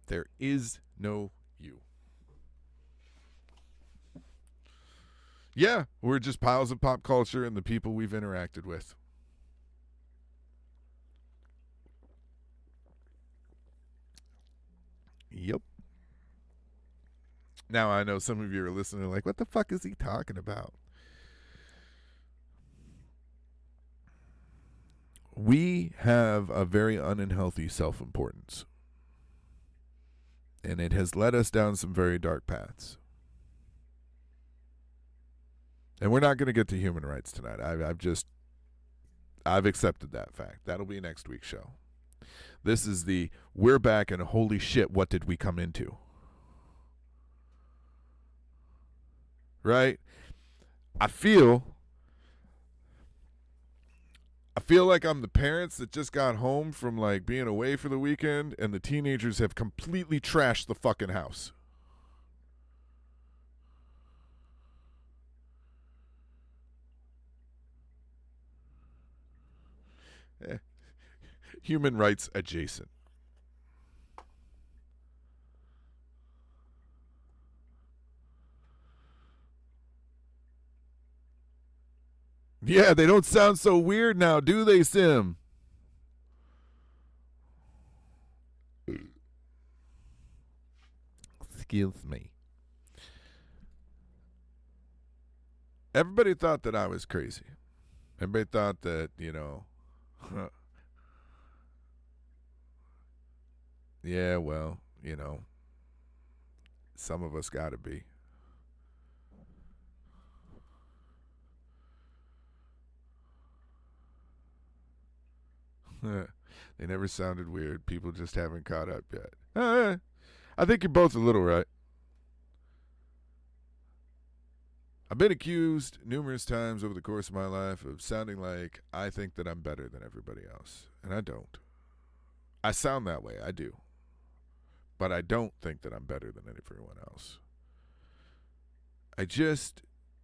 There is no you. Yeah, we're just piles of pop culture and the people we've interacted with. Yep. Now I know some of you are listening like, what the fuck is he talking about? We have a very unhealthy self-importance. And it has led us down some very dark paths. And we're not going to get to human rights tonight. I've accepted that fact. That'll be next week's show. This is the we're back and holy shit, what did we come into? Right? I feel like I'm the parents that just got home from like being away for the weekend and the teenagers have completely trashed the fucking house. Human rights adjacent. Yeah, they don't sound so weird now, do they, Sim? Excuse me. Everybody thought that I was crazy. Everybody thought that, yeah, well, some of us gotta be. They never sounded weird. People just haven't caught up yet. I think you're both a little right. I've been accused numerous times over the course of my life of sounding like I think that I'm better than everybody else. And I don't. I sound that way. I do. But I don't think that I'm better than everyone else. I just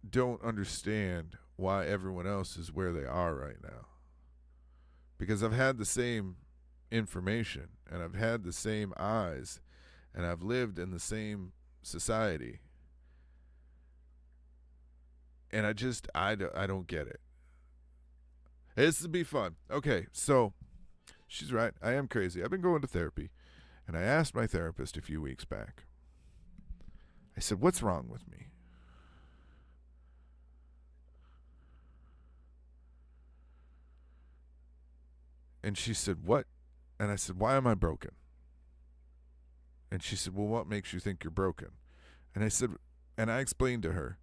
don't understand why everyone else is where they are right now. Because I've had the same information and I've had the same eyes and I've lived in the same society. And I don't get it. This will be fun. Okay, so she's right. I am crazy. I've been going to therapy. And I asked my therapist a few weeks back. I said, what's wrong with me? And she said, what? And I said, why am I broken? And she said, well, what makes you think you're broken? And I said, and I explained to her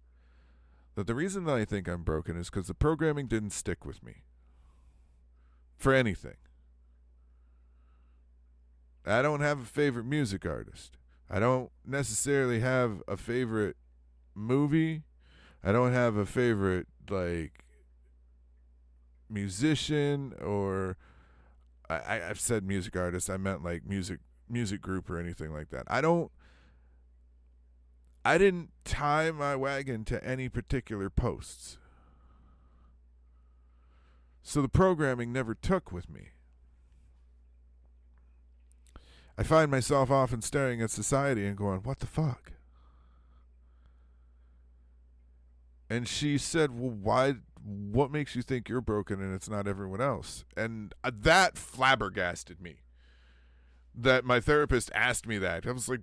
that the reason that I think I'm broken is because the programming didn't stick with me for anything. I don't have a favorite music artist. I don't necessarily have a favorite movie. I don't have a favorite, musician or... I've said music artist. I meant like music group or anything like that. I didn't tie my wagon to any particular posts. So the programming never took with me. I find myself often staring at society and going, what the fuck? And she said, well, what makes you think you're broken and it's not everyone else? And that flabbergasted me. That my therapist asked me that. I was like,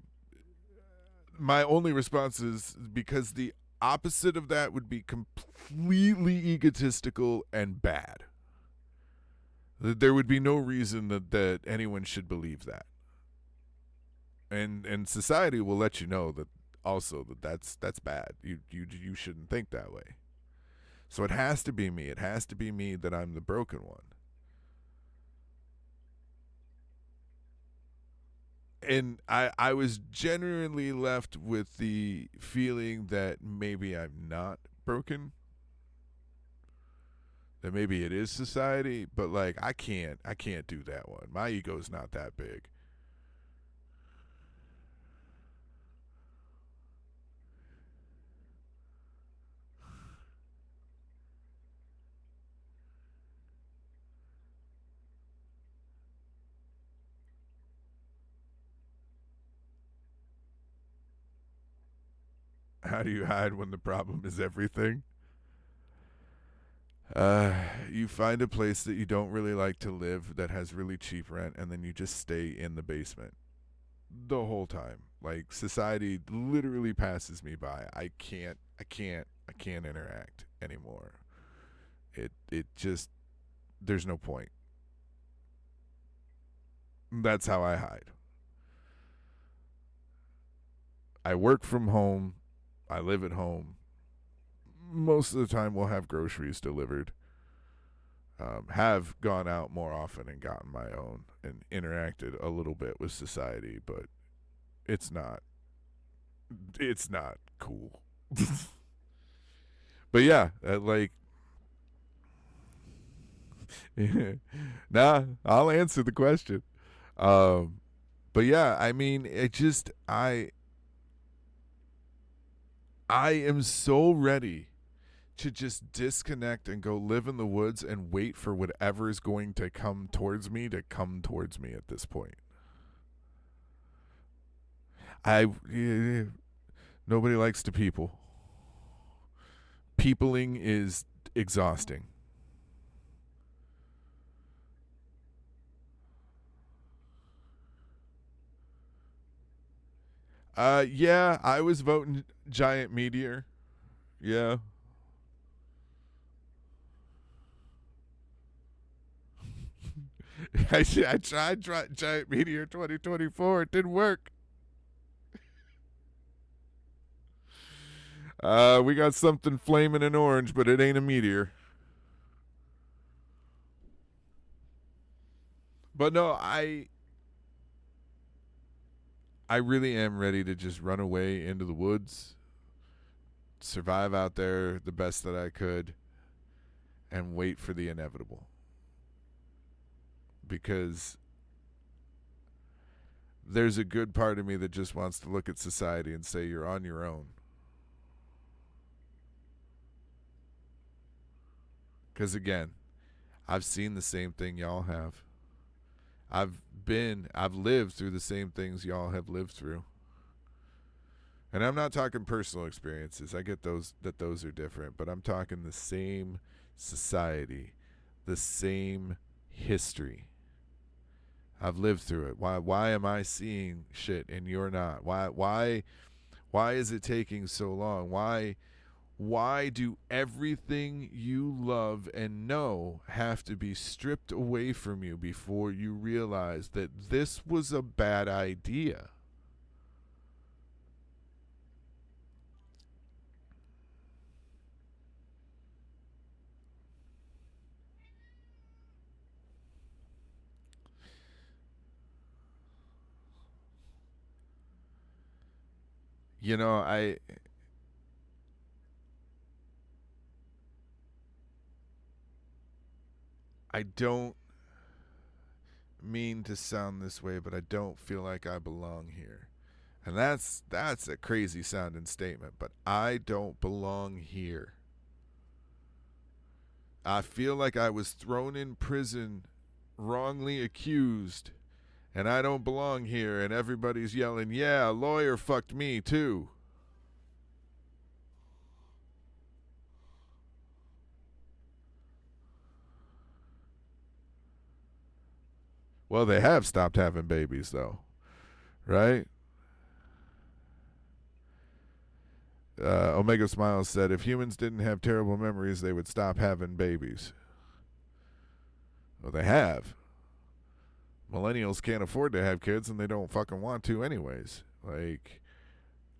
my only response is because the opposite of that would be completely egotistical and bad. There would be no reason that anyone should believe that. And society will let you know that also that's bad. You shouldn't think that way. So it has to be me. It has to be me that I'm the broken one. And I was genuinely left with the feeling that maybe I'm not broken. That maybe it is society, but like I can't do that one. My ego's not that big. How do you hide when the problem is everything? You find a place that you don't really like to live that has really cheap rent, and then you just stay in the basement the whole time. Like society literally passes me by. I can't interact anymore. It just there's no point. That's how I hide. I work from home. I live at home. Most of the time we'll have groceries delivered. Have gone out more often and gotten my own and interacted a little bit with society, but it's not cool. But yeah, like nah, I'll answer the question. But yeah, I mean, I am so ready to just disconnect and go live in the woods and wait for whatever is going to come towards me to come towards me at this point. Nobody likes to people. Peopling is exhausting. Yeah, I was voting Giant Meteor. Yeah. I tried Giant Meteor 2024. It didn't work. We got something flaming in orange, but it ain't a meteor. But no, I really am ready to just run away into the woods, survive out there the best that I could, and wait for the inevitable. Because there's a good part of me that just wants to look at society and say, you're on your own. Because again, I've seen the same thing y'all have. I've lived through the same things y'all have lived through. And I'm not talking personal experiences. I get those are different, but I'm talking the same society, the same history. I've lived through it. Why am I seeing shit and you're not? Why is it taking so long? Why do everything you love and know have to be stripped away from you before you realize that this was a bad idea? You know, I don't mean to sound this way, but I don't feel like I belong here. And that's a crazy sounding statement, but I don't belong here. I feel like I was thrown in prison, wrongly accused, and I don't belong here, and everybody's yelling, yeah, a lawyer fucked me too. Well, they have stopped having babies, though, right? Omega Smiles said, if humans didn't have terrible memories, they would stop having babies. Well, they have. Millennials can't afford to have kids, and they don't fucking want to anyways. Like,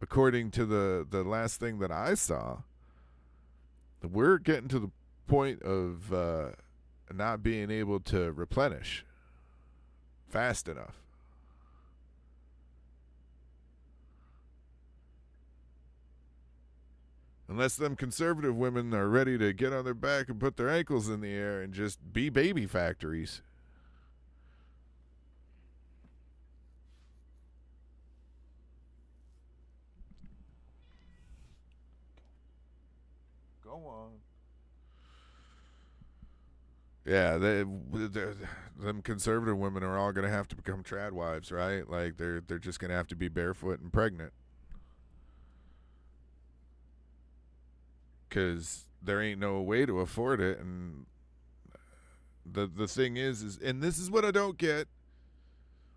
according to the last thing that I saw, we're getting to the point of not being able to replenish fast enough. Unless them conservative women are ready to get on their back and put their ankles in the air and just be baby factories. Go on. Yeah, them conservative women are all gonna have to become trad wives, right? Like they're just gonna have to be barefoot and pregnant, because there ain't no way to afford it. And the thing is, and this is what I don't get.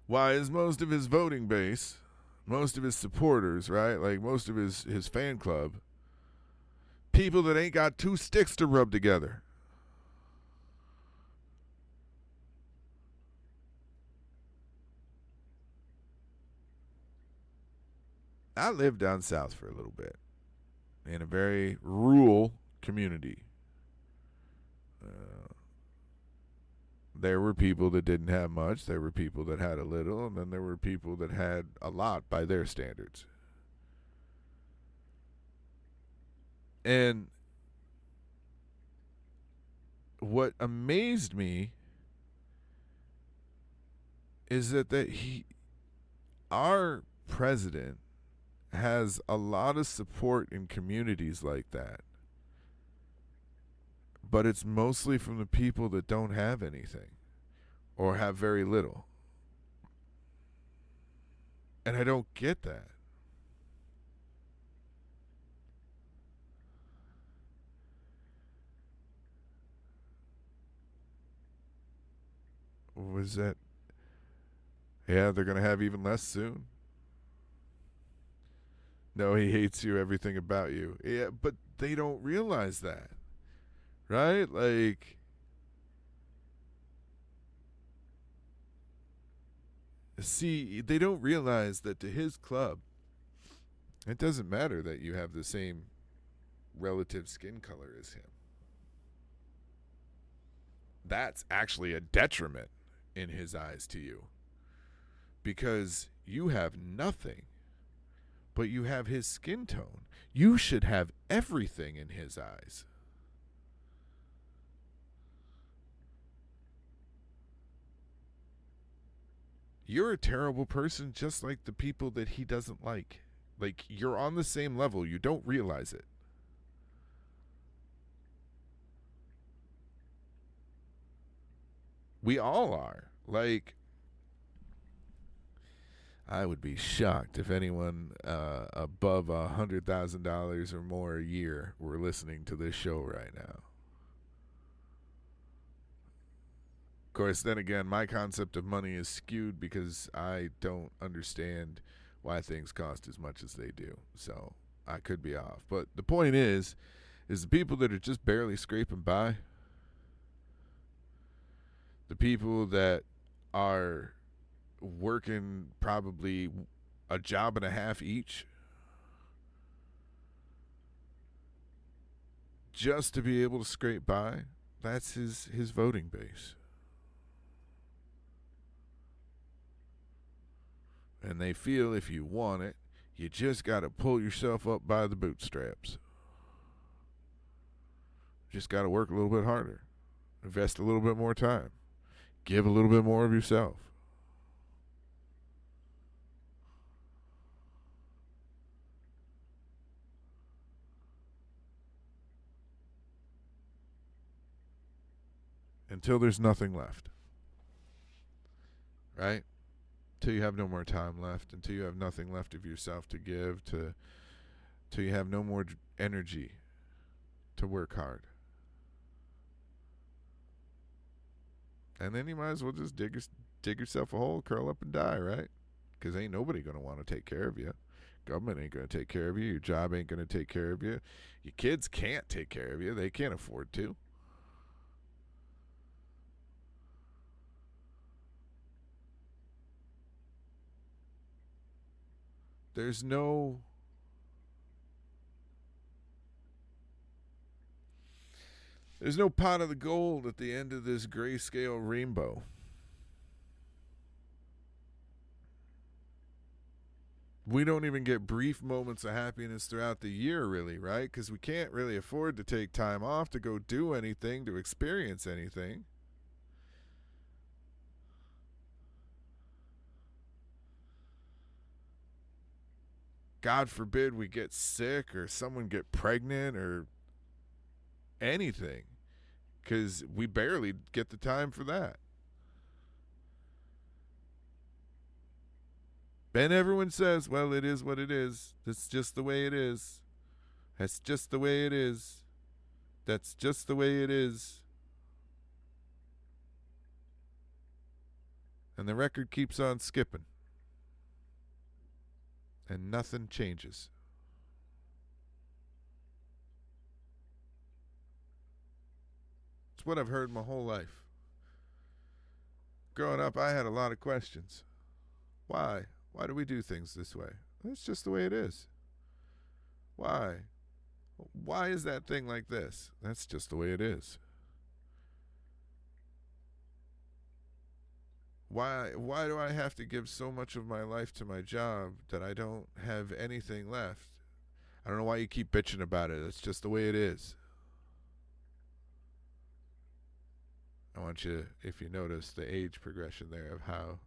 Why is most of his voting base, most of his supporters, right? Like most of his fan club, people that ain't got two sticks to rub together? I lived down south for a little bit in a very rural community. There were people that didn't have much. There were people that had a little, and then there were people that had a lot by their standards. And what amazed me is that our president has a lot of support in communities like that. But it's mostly from the people that don't have anything or have very little. And I don't get that. Was that? Yeah, they're going to have even less soon. No, he hates you, everything about you. Yeah, but they don't realize that. Right? Like, see, they don't realize that to his club, it doesn't matter that you have the same relative skin color as him. That's actually a detriment in his eyes to you, because you have nothing, but you have his skin tone. You should have everything in his eyes. You're a terrible person, just like the people that he doesn't like. Like, you're on the same level. You don't realize it. We all are. Like, I would be shocked if anyone above $100,000 or more a year were listening to this show right now. Of course, then again, my concept of money is skewed because I don't understand why things cost as much as they do. So I could be off. But the point is the people that are just barely scraping by, the people that are working probably a job and a half each just to be able to scrape by, that's his voting base. And they feel if you want it, you just got to pull yourself up by the bootstraps. Just got to work a little bit harder. Invest a little bit more time. Give a little bit more of yourself. Until there's nothing left. Right? Until you have no more time left, until you have nothing left of yourself to give, till you have no more energy to work hard. And then you might as well just dig yourself a hole, curl up and die, right? Because ain't nobody going to want to take care of you. Government ain't going to take care of you. Your job ain't going to take care of you. Your kids can't take care of you. They can't afford to. There's no pot of the gold at the end of this grayscale rainbow. We don't even get brief moments of happiness throughout the year, really, right? Because we can't really afford to take time off to go do anything, to experience anything. God forbid we get sick or someone get pregnant or anything, because we barely get the time for that. And everyone says, well, it is what it is. That's just the way it is. That's just the way it is. That's just the way it is. And the record keeps on skipping. And nothing changes. It's what I've heard my whole life. Growing up, I had a lot of questions. Why? Why do we do things this way? It's just the way it is. Why? Why is that thing like this? That's just the way it is. Why do I have to give so much of my life to my job that I don't have anything left? I don't know why you keep bitching about it. It's just the way it is. I want you, if you notice the age progression there of how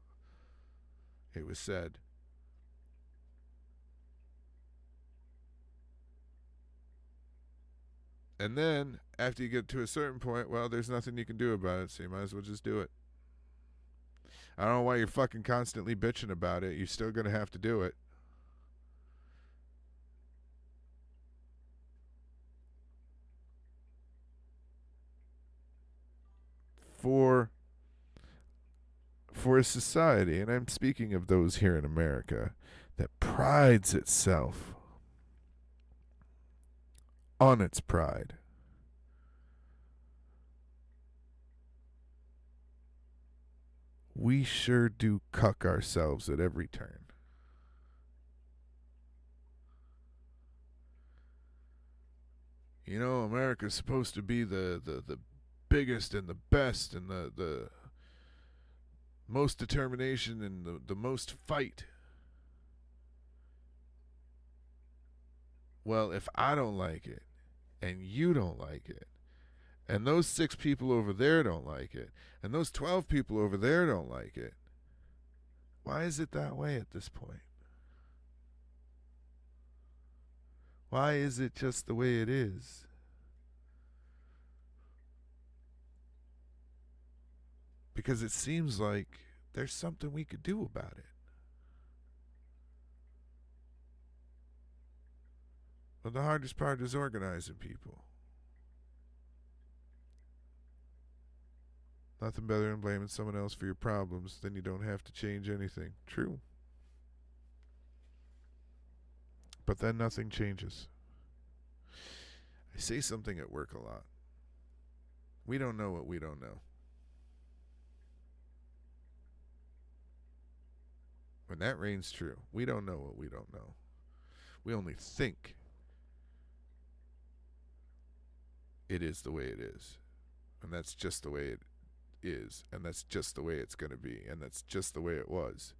it was said. And then, after you get to a certain point, well, there's nothing you can do about it, so you might as well just do it. I don't know why you're fucking constantly bitching about it. You're still going to have to do it. For a society, and I'm speaking of those here in America, that prides itself on its pride. We sure do cuck ourselves at every turn. You know, America's supposed to be the biggest and the best and the most determination and the most fight. Well, if I don't like it, and you don't like it, and those 6 people over there don't like it, and those 12 people over there don't like it, why is it that way at this point? Why is it just the way it is? Because it seems like there's something we could do about it. But the hardest part is organizing people. Nothing better than blaming someone else for your problems. Then you don't have to change anything. True. But then nothing changes. I say something at work a lot. We don't know what we don't know. And that reigns true. We don't know what we don't know. We only think it is the way it is. And that's just the way it is. And that's just the way it's going to be. And that's just the way it was.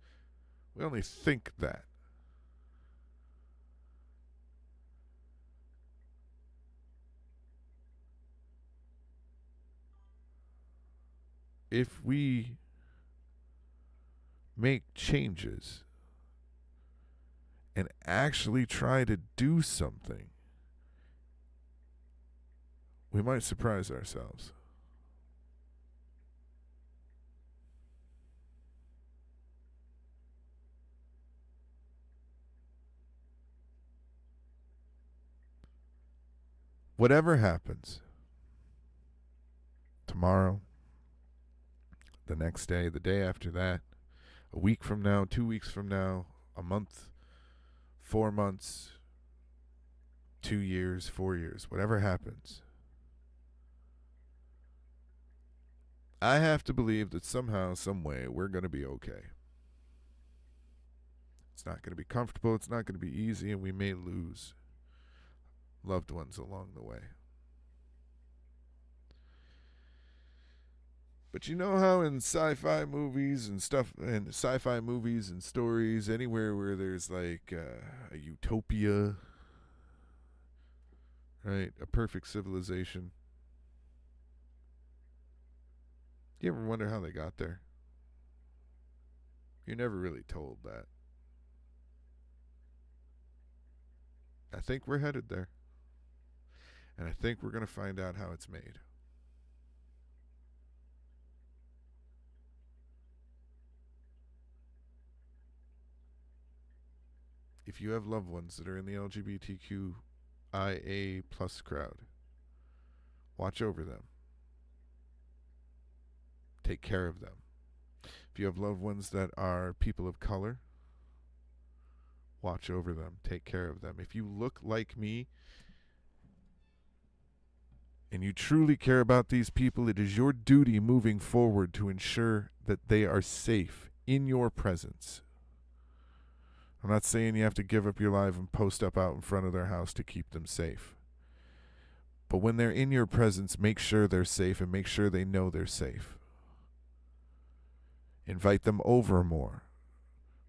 We only think that. If we make changes and actually try to do something, we might surprise ourselves. Whatever happens, tomorrow, the next day, the day after that, a week from now, 2 weeks from now, a month, 4 months, 2 years, 4 years, whatever happens, I have to believe that somehow, some way, we're going to be okay. It's not going to be comfortable. It's not going to be easy, and we may lose loved ones along the way. But you know how in sci-fi movies and stuff, and sci-fi movies and stories, anywhere where there's like a utopia, right? A perfect civilization. You ever wonder how they got there? You're never really told that. I think we're headed there. And I think we're going to find out how it's made. If you have loved ones that are in the LGBTQIA plus crowd, watch over them. Take care of them. If you have loved ones that are people of color, watch over them. Take care of them. If you look like me and you truly care about these people, it is your duty moving forward to ensure that they are safe in your presence. I'm not saying you have to give up your life and post up out in front of their house to keep them safe. But when they're in your presence, make sure they're safe and make sure they know they're safe. Invite them over more.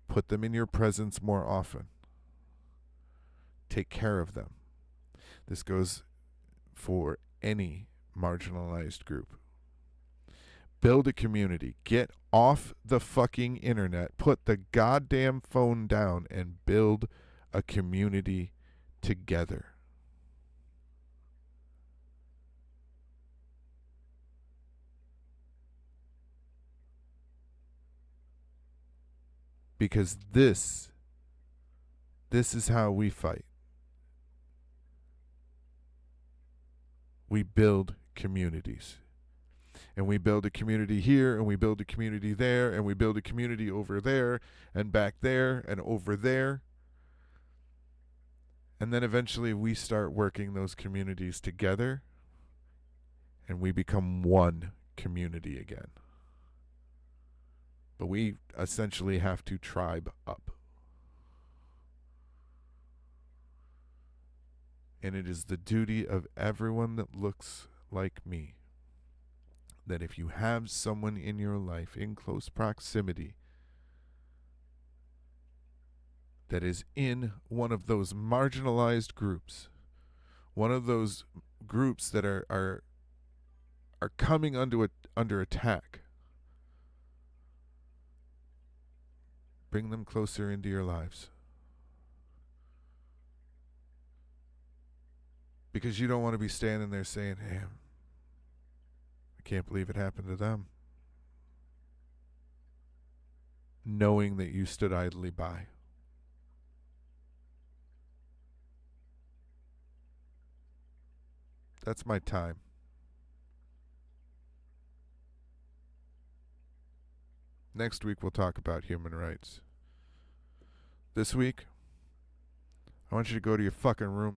Put them in your presence more often. Take care of them. This goes for any marginalized group. Build a community. Get off the fucking internet. Put the goddamn phone down and build a community together. Because this is how we fight. We build communities. And we build a community here, and we build a community there, and we build a community over there, and back there, and over there. And then eventually we start working those communities together, and we become one community again. But we essentially have to tribe up. And it is the duty of everyone that looks like me that if you have someone in your life in close proximity that is in one of those marginalized groups, one of those groups that are coming under attack, bring them closer into your lives. Because you don't want to be standing there saying, hey, I can't believe it happened to them. Knowing that you stood idly by. That's my time. Next week we'll talk about human rights. This week, I want you to go to your fucking room.